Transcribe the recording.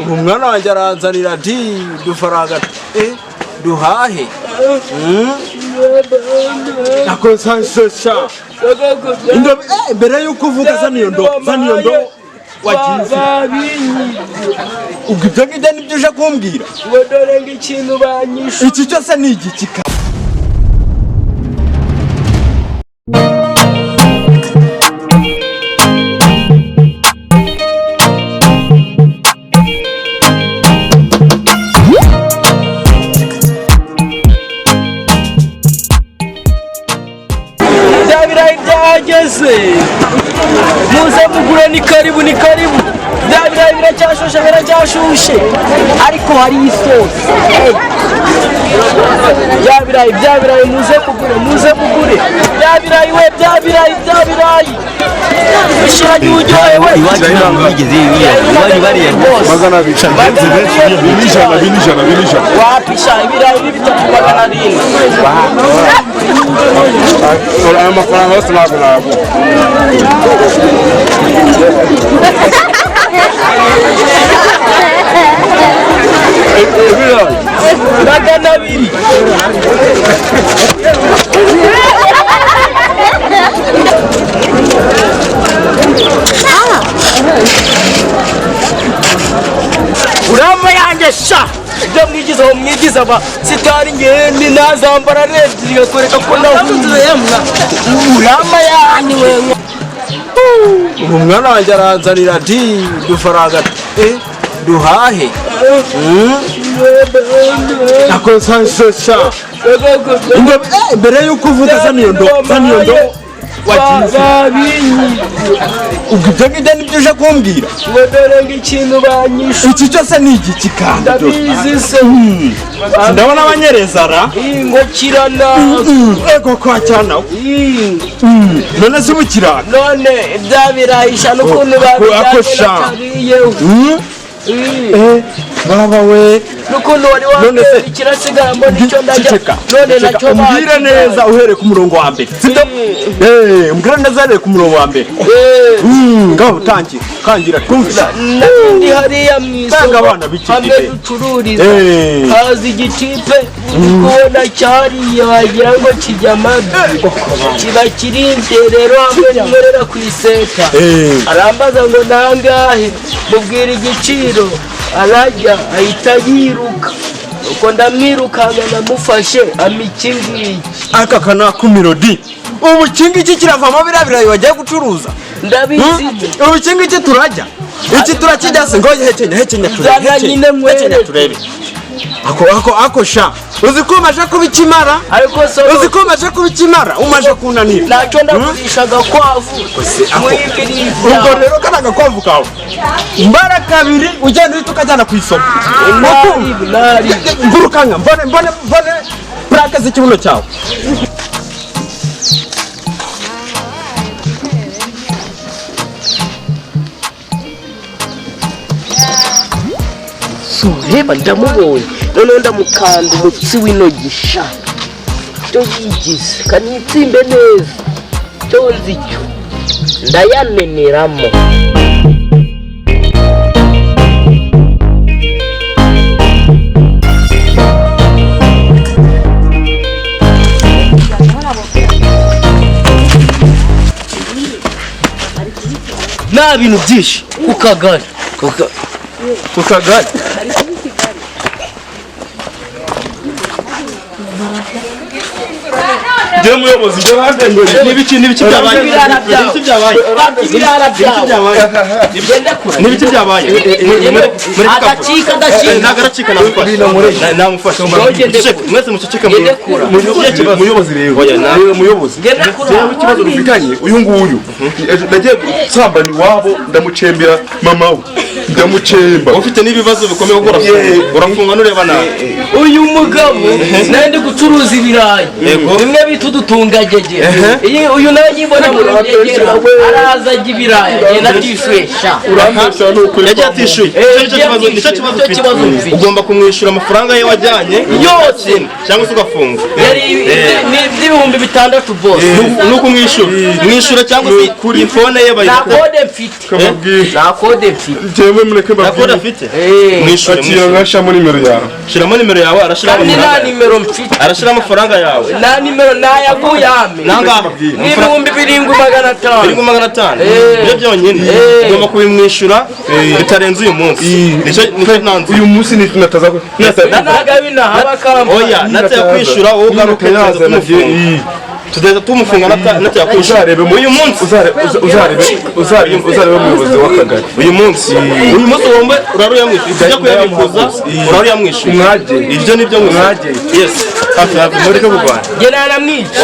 umwanawe aranzanira ati dufaranga duhahe akosansha mbere yuko uvuga za Nyundo wagize ubwo ibyo ngibyo nibyo uje kumbwira ngo dore ngo ikintu banyishe iki cyose ni igiki muze mugure ni karibu birayi biracyashushe ariko hari isosi bya birayi muze mugure bya birayi bishiranye uburyohe we magana bica binijana wapisha ibirayi bitatu magana 7 aya mafaranga yose ntabwo magana 2 urama yanjye sha ibyo mwigiza ba sitari ngende nazambara redi gakoreka ko nahuyemwa urama yani wewe umwana wanjye aranzanira ati dufaranga duhahe akosansha mbere yuko uvuga za Nyundo wagize ubwo ibyo ngibyo nibyo uje kumbwira ngo dore ngo ikintu banyishe iki cyose ni igiki kandi ndabizi se ndabona abanyereza ra ngo kirana ego kwa cyana none se ubukirana none bya birayisha n'ukuntu babijyanye baba we n'ukuntu wari wambaye ikirasigara mbona icyo ndajya none nacyo mbwira neza uhereye ku murongo wa mbere sibyo mbwira neza uhereye ku murongo wa mbere ngaho kangira twumvira ndi hariya mu isoko hamwe ducururiza haza igitipe kubona cyariye wagira ngo kijya amabi kiba kirinze rero hamwe nimwerera ku iseta arambaza ngo nangahe mubwira igiciro arajya ahita yiruka uko ndamwirukanga namufashe amikingiki aka kana ku melody ubu kingiki kiravamo birayi wagiye gucuruza ndabizi ubu kingiki turajya iki turakijya se ngo hekenya turebe ako sha uzi ko maje kubikimara ariko so uzi ko maje kubikimara umaje kunanira nacyo ndakurishaga kwavu ubwo rero kanaga kwavu kawe mbara kabiri ugenda uhita ukajyana ku isoko ngurukanga mbone plaque z'ikibuno cyawe reba ndamubonye noneho ndamukanda umutsi w'inogisha cyo yigize kanitsimbe neza cyo nzi cyo ndayameneramo nta bintu byinshi ku kagari Deu muyobozi byo hande ngo n'ibiki byabaye n'ibiki byabaye adacika nagaracika namufasha mwese muceceka muyobozi rero muyobozi ikibazo rufitanye uyu nguyu nagiye sambani wabo ndamucembera mama we ndamucemba ufite n'ibibazo bikomeye urafunga nureba nawe uyu mugabo nandi gucuruza ibirayi bimwe bita udutungagege uyu nawe nyibona mu rugegera araza ajya ibirayi agenda atishyuesha yagiye atishyuye nicyo kibazo ugomba kumwishyura amafaranga ye wajyanye yose cyangwa se ugafunga ni iby'ibihumbi 6 bose nuko umwishyura cyangwa se kuri fone ye nta kode mfite mureke nakora afite mwishure akira ngashamo nimero yawe shiramo nimero yawe arashiramo nta nimero mfite arashira amafaranga yawe nta nimero nayaguye ame nanga n'ibihumbi 7,500 7,500 byo byonyine ugomba kubimwishura bitarenze uyu munsi nicyo nanze uyu munsi nataza ko nagabina abakamba oya nataya kwishura wowe ugaruke naza tudeza tumufunga nataya kwishura uyu munsi uzarebe umuyobozi w'akagari uyu munsi wombe uraruyamwishyura ujya kuyabikuza uraruyamwishyura ibyo nibyo mwage yes hafi muri ko Rwanda nge naramwica